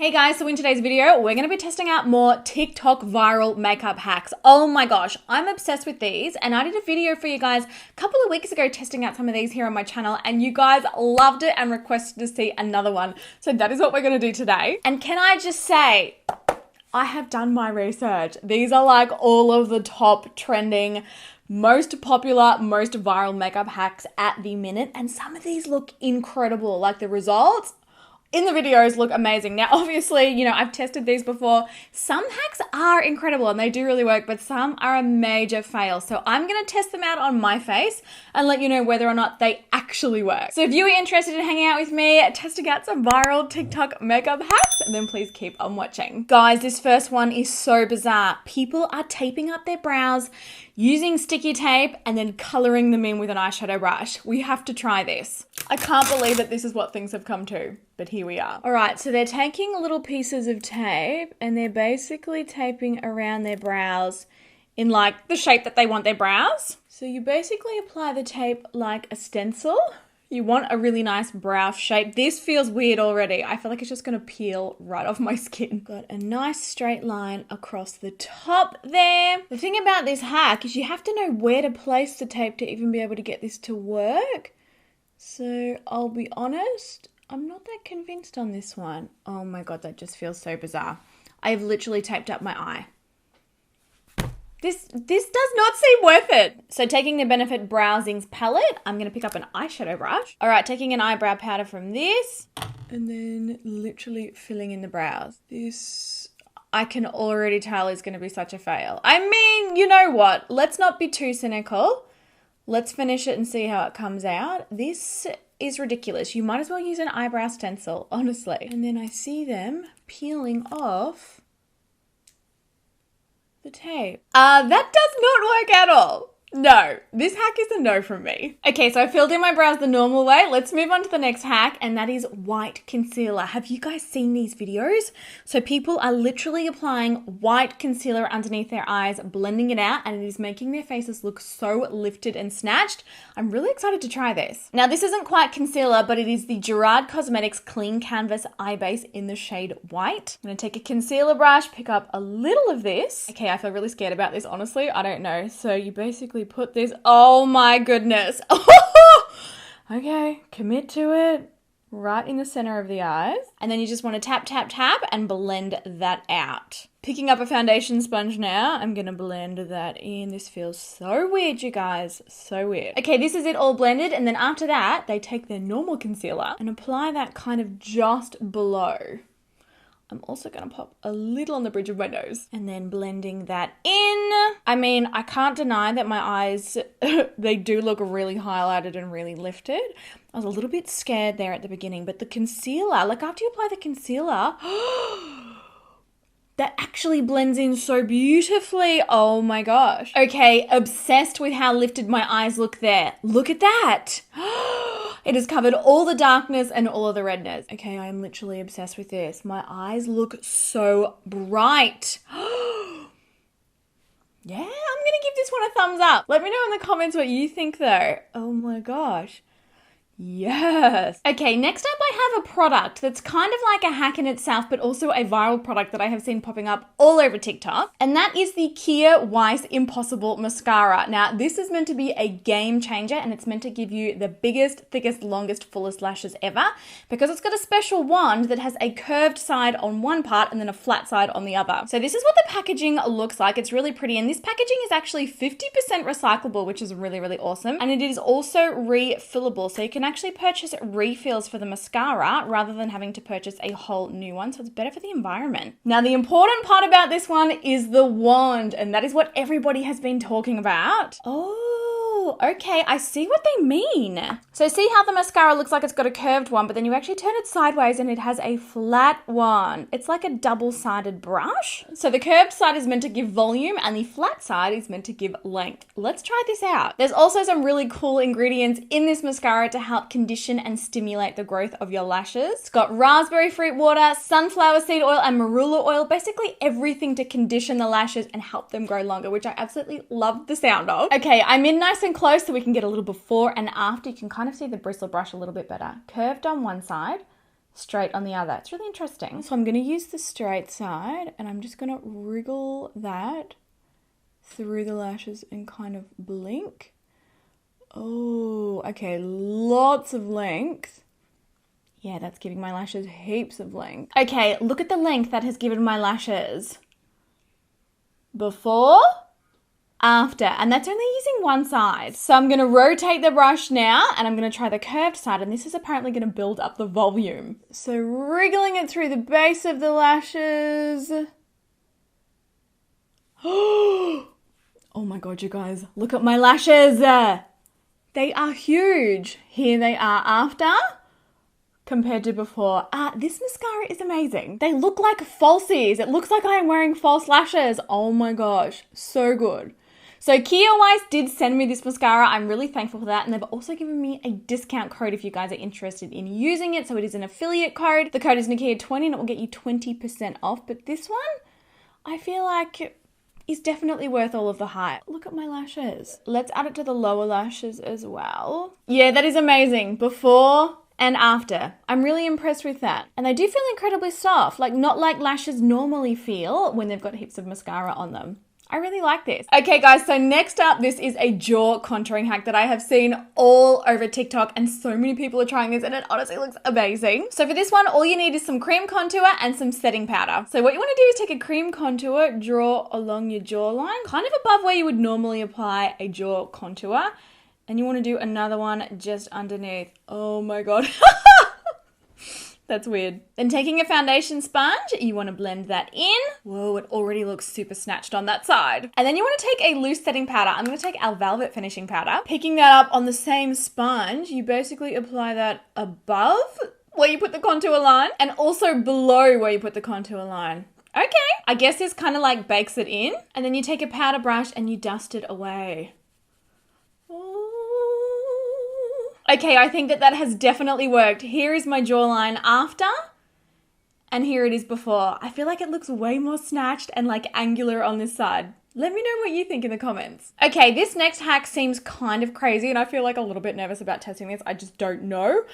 Hey guys, so in today's video, we're going to be testing out more TikTok viral makeup hacks. Oh my gosh, I'm obsessed with these, and I did a video for you guys a couple of weeks ago testing out some of these here on my channel, and you guys loved it and requested to see another one. So that is what we're going to do today. And can I just say, I have done my research. These are like all of the top trending, most popular, most viral makeup hacks at the minute, and some of these look incredible. Like the results in the videos look amazing. Now, obviously, you know, I've tested these before. Some hacks are incredible and they do really work, but some are a major fail. So I'm going to test them out on my face and let you know whether or not they actually work. So if you are interested in hanging out with me, testing out some viral TikTok makeup hacks, then please keep on watching. Guys, this first one is so bizarre. People are taping up their brows using sticky tape and then coloring them in with an eyeshadow brush. We have to try this. I can't believe that this is what things have come to, but here we are. All right, so they're taking little pieces of tape and they're basically taping around their brows in like the shape that they want their brows. So you basically apply the tape like a stencil. You want a really nice brow shape. This feels weird already. I feel like it's just gonna peel right off my skin. Got a nice straight line across the top there. The thing about this hack is you have to know where to place the tape to even be able to get this to work. So I'll be honest, I'm not that convinced on this one. Oh my God, that just feels so bizarre. I've literally taped up my eye. This does not seem worth it. So taking the Benefit Browsings palette, I'm going to pick up an eyeshadow brush. All right, taking an eyebrow powder from this and then literally filling in the brows. This, I can already tell, is going to be such a fail. I mean, you know what? Let's not be too cynical. Let's finish it and see how it comes out. This is ridiculous. You might as well use an eyebrow stencil, honestly. And then I see them peeling off the tape. That does not work at all. No, this hack is a no from me. Okay, so I filled in my brows the normal way. Let's move on to the next hack, and that is white concealer. Have you guys seen these videos? So people are literally applying white concealer underneath their eyes, blending it out, and it is making their faces look so lifted and snatched. I'm really excited to try this. Now, this isn't quite concealer, but it is the Gerard Cosmetics Clean Canvas Eye Base in the shade white. I'm gonna take a concealer brush, pick up a little of this. Okay, I feel really scared about this, honestly. I don't know. So you basically put this, oh my goodness. Okay, commit to it. Right in the center of the eyes. And then you just want to tap, tap, tap and blend that out. Picking up a foundation sponge now, I'm going to blend that in. This feels so weird, you guys. So weird. Okay, this is it all blended. And then after that, they take their normal concealer and apply that kind of just below. I'm also going to pop a little on the bridge of my nose and then blending that in. I mean, I can't deny that my eyes, they do look really highlighted and really lifted. I was a little bit scared there at the beginning, but the concealer, like after you apply the concealer, that actually blends in so beautifully. Oh my gosh. Okay, obsessed with how lifted my eyes look there. Look at that. It has covered all the darkness and all of the redness. Okay, I am literally obsessed with this. My eyes look so bright. Yeah, I'm gonna give this one a thumbs up. Let me know in the comments what you think though. Oh my gosh. Yes. Okay, next up I have a product that's kind of like a hack in itself, but also a viral product that I have seen popping up all over TikTok. And that is the Nikkia Weiss Impossible Mascara. Now, this is meant to be a game changer and it's meant to give you the biggest, thickest, longest, fullest lashes ever because it's got a special wand that has a curved side on one part and then a flat side on the other. So this is what the packaging looks like. It's really pretty. And this packaging is actually 50% recyclable, which is really, really awesome. And it is also refillable. So you can actually purchase refills for the mascara rather than having to purchase a whole new one, so it's better for the environment. Now, the important part about this one is the wand, and that is what everybody has been talking about. Oh, okay, I see what they mean. So see how the mascara looks like it's got a curved one, but then you actually turn it sideways and it has a flat one. It's like a double-sided brush. So the curved side is meant to give volume and the flat side is meant to give length. Let's try this out. There's also some really cool ingredients in this mascara to help condition and stimulate the growth of your lashes. It's got raspberry fruit water, sunflower seed oil, and marula oil, basically everything to condition the lashes and help them grow longer, which I absolutely love the sound of. Okay, I'm in nice and close so we can get a little before and after. You can kind of see the bristle brush a little bit better. Curved on one side, straight on the other. It's really interesting. So I'm going to use the straight side and I'm just going to wriggle that through the lashes and kind of blink. Oh, okay, lots of length. Yeah, that's giving my lashes heaps of length. Okay, look at the length that has given my lashes. Before, after, and that's only using one side. So I'm gonna rotate the brush now and I'm gonna try the curved side, and this is apparently gonna build up the volume. So wriggling it through the base of the lashes. Oh my God, you guys, look at my lashes. They are huge. Here they are after compared to before. This mascara is amazing. They look like falsies. It looks like I am wearing false lashes. Oh my gosh, so good. So Kia did send me this mascara. I'm really thankful for that. And they've also given me a discount code if you guys are interested in using it. So it is an affiliate code. The code is Nikkia20 and it will get you 20% off. But this one, I feel like is definitely worth all of the hype. Look at my lashes. Let's add it to the lower lashes as well. Yeah, that is amazing. Before and after. I'm really impressed with that. And they do feel incredibly soft, like not like lashes normally feel when they've got heaps of mascara on them. I really like this. Okay guys, so next up, this is a jaw contouring hack that I have seen all over TikTok and so many people are trying this and it honestly looks amazing. So for this one, all you need is some cream contour and some setting powder. So what you want to do is take a cream contour, draw along your jawline, kind of above where you would normally apply a jaw contour. And you want to do another one just underneath. Oh my God. That's weird. Then taking a foundation sponge, you want to blend that in. Whoa, it already looks super snatched on that side. And then you want to take a loose setting powder. I'm going to take our Velvet finishing powder. Picking that up on the same sponge, you basically apply that above where you put the contour line and also below where you put the contour line. Okay, I guess this kind of like bakes it in. And then you take a powder brush and you dust it away. Okay, I think that has definitely worked. Here is my jawline after, and here it is before. I feel like it looks way more snatched and like angular on this side. Let me know what you think in the comments. Okay, this next hack seems kind of crazy and I feel like a little bit nervous about testing this. I just don't know.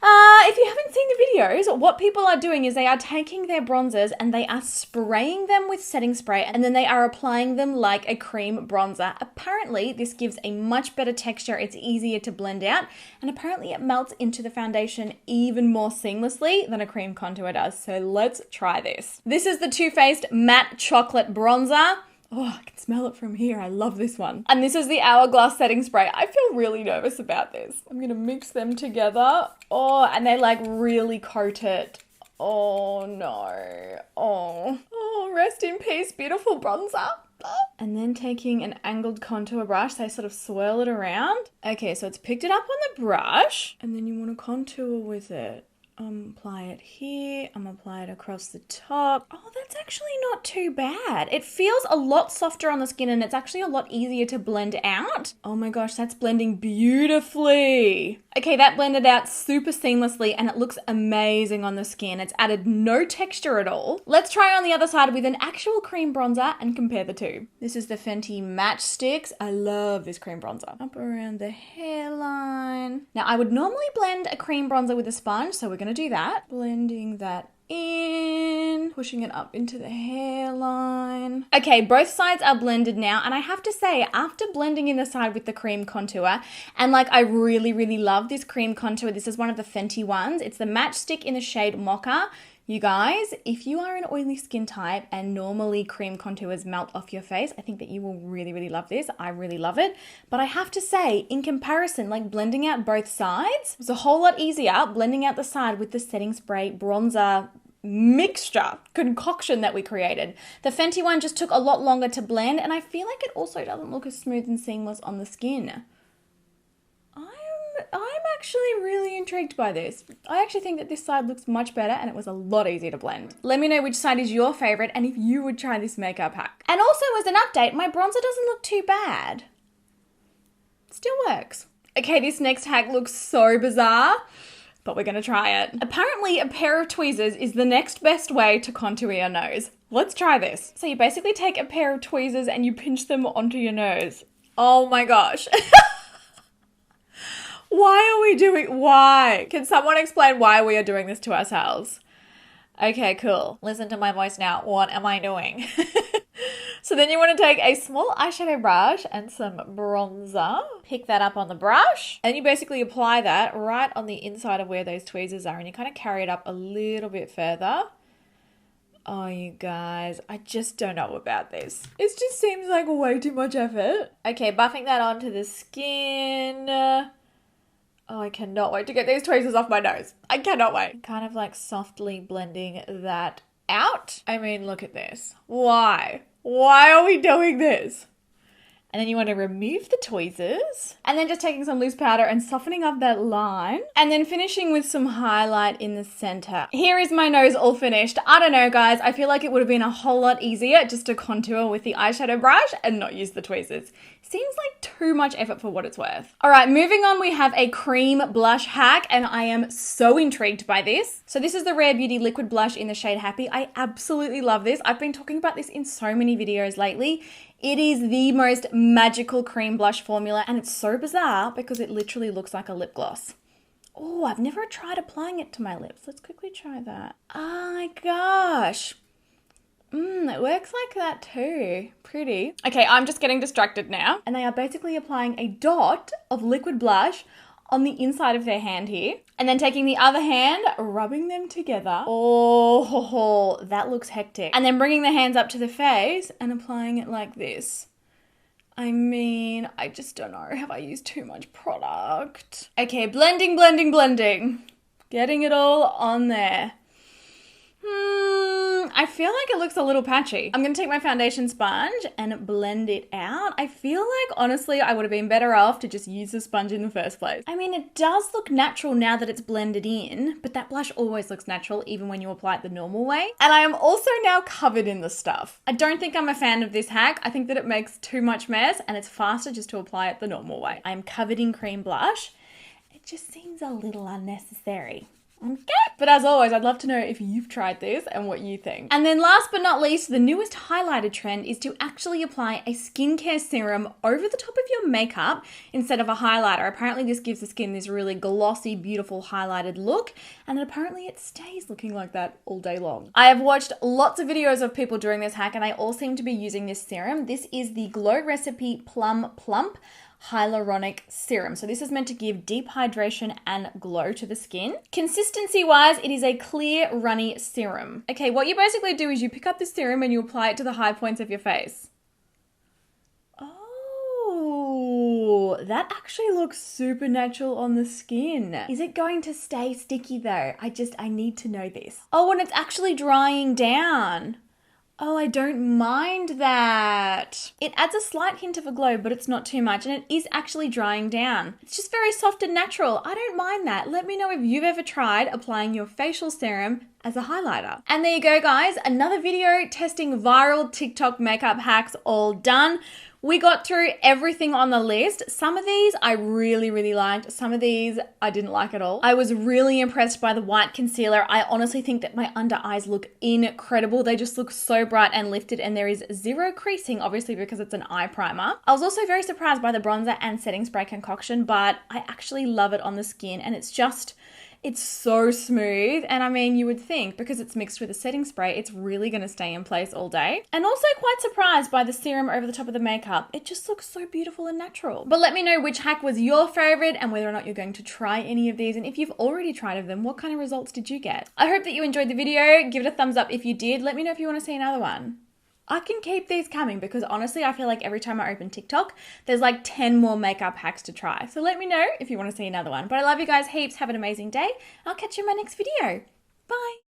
If you haven't seen the videos, what people are doing is they are taking their bronzers and they are spraying them with setting spray and then they are applying them like a cream bronzer. Apparently, this gives a much better texture. It's easier to blend out and apparently it melts into the foundation even more seamlessly than a cream contour does. So let's try this. This is the Too Faced Matte Chocolate Bronzer. Oh, I can smell it from here. I love this one. And this is the Hourglass setting spray. I feel really nervous about this. I'm going to mix them together. Oh, and they like really coat it. Oh no. Oh, rest in peace, beautiful bronzer. And then taking an angled contour brush, they sort of swirl it around. Okay, so it's picked it up on the brush and then you want to contour with it. Apply it here, apply it across the top. Oh, that's actually not too bad. It feels a lot softer on the skin and it's actually a lot easier to blend out. Oh my gosh, that's blending beautifully. Okay, that blended out super seamlessly and it looks amazing on the skin. It's added no texture at all. Let's try on the other side with an actual cream bronzer and compare the two. This is the Fenty Match Sticks. I love this cream bronzer. Up around the hairline. Now, I would normally blend a cream bronzer with a sponge, so we're going to do that. Blending that in, pushing it up into the hairline. Okay, both sides are blended now, and I have to say, after blending in the side with the cream contour, and like I really love this cream contour. This is one of the Fenty ones. It's the Match Stick in the shade Mocha. You guys, if you are an oily skin type and normally cream contours melt off your face, I think that you will really love this. I really love it. But I have to say, in comparison, like blending out both sides was a whole lot easier blending out the side with the setting spray bronzer mixture concoction that we created. The Fenty one just took a lot longer to blend and I feel like it also doesn't look as smooth and seamless on the skin. I'm actually really intrigued by this. I actually think that this side looks much better and it was a lot easier to blend. Let me know which side is your favorite and if you would try this makeup hack. And also as an update, my bronzer doesn't look too bad. Still works. Okay, this next hack looks so bizarre, but we're gonna try it. Apparently a pair of tweezers is the next best way to contour your nose. Let's try this. So you basically take a pair of tweezers and you pinch them onto your nose. Oh my gosh. Why? Can someone explain why we are doing this to ourselves? Okay, cool. Listen to my voice now. What am I doing? So then you want to take a small eyeshadow brush and some bronzer. Pick that up on the brush. And you basically apply that right on the inside of where those tweezers are. And you kind of carry it up a little bit further. Oh, you guys, I just don't know about this. It just seems like way too much effort. Okay, buffing that onto the skin. Oh, I cannot wait to get these tweezers off my nose. I cannot wait. Kind of like softly blending that out. I mean, look at this. Why? Why are we doing this? And then you want to remove the tweezers. And then just taking some loose powder and softening up that line. And then finishing with some highlight in the center. Here is my nose all finished. I don't know, guys. I feel like it would have been a whole lot easier just to contour with the eyeshadow brush and not use the tweezers. Seems like too much effort for what it's worth. All right, moving on, we have a cream blush hack, and I am so intrigued by this. So this is the Rare Beauty Liquid Blush in the shade Happy. I absolutely love this. I've been talking about this in so many videos lately. It is the most magical cream blush formula, and it's so bizarre because it literally looks like a lip gloss. Oh, I've never tried applying it to my lips. Let's quickly try that. Oh my gosh. It works like that too. Pretty. Okay, I'm just getting distracted now. And they are basically applying a dot of liquid blush on the inside of their hand here. And then taking the other hand, rubbing them together. Oh, that looks hectic. And then bringing the hands up to the face and applying it like this. I mean, I just don't know. Have I used too much product? Okay, blending. Getting it all on there. I feel like it looks a little patchy. I'm going to take my foundation sponge and blend it out. I feel like, honestly, I would have been better off to just use the sponge in the first place. I mean, it does look natural now that it's blended in, but that blush always looks natural even when you apply it the normal way. And I am also now covered in the stuff. I don't think I'm a fan of this hack. I think that it makes too much mess and it's faster just to apply it the normal way. I'm covered in cream blush. It just seems a little unnecessary. Okay. But as always, I'd love to know if you've tried this and what you think. And then last but not least, the newest highlighter trend is to actually apply a skincare serum over the top of your makeup instead of a highlighter. Apparently this gives the skin this really glossy, beautiful highlighted look, and apparently it stays looking like that all day long. I have watched lots of videos of people doing this hack and they all seem to be using this serum. This is the Glow Recipe Plum Plump Hyaluronic Serum. So this is meant to give deep hydration and glow to the skin. Consistency wise, it is a clear, runny serum. Okay, what you basically do is you pick up the serum and you apply it to the high points of your face. Oh, that actually looks super natural on the skin. Is it going to stay sticky though? I need to know this. Oh, and it's actually drying down. Oh, I don't mind that. It adds a slight hint of a glow, but it's not too much, and it is actually drying down. It's just very soft and natural. I don't mind that. Let me know if you've ever tried applying your facial serum as a highlighter. And there you go, guys. Another video testing viral TikTok makeup hacks all done. We got through everything on the list. Some of these I really liked. Some of these I didn't like at all. I was really impressed by the white concealer. I honestly think that my under eyes look incredible. They just look so bright and lifted, and there is zero creasing, obviously because it's an eye primer. I was also very surprised by the bronzer and setting spray concoction, but I actually love it on the skin, and it's so smooth. And I mean, you would think because it's mixed with a setting spray, it's really going to stay in place all day. And also quite surprised by the serum over the top of the makeup. It just looks so beautiful and natural. But let me know which hack was your favorite and whether or not you're going to try any of these. And if you've already tried them, what kind of results did you get? I hope that you enjoyed the video. Give it a thumbs up if you did. Let me know if you want to see another one. I can keep these coming because honestly, I feel like every time I open TikTok, there's like 10 more makeup hacks to try. So let me know if you want to see another one. But I love you guys heaps. Have an amazing day. I'll catch you in my next video. Bye.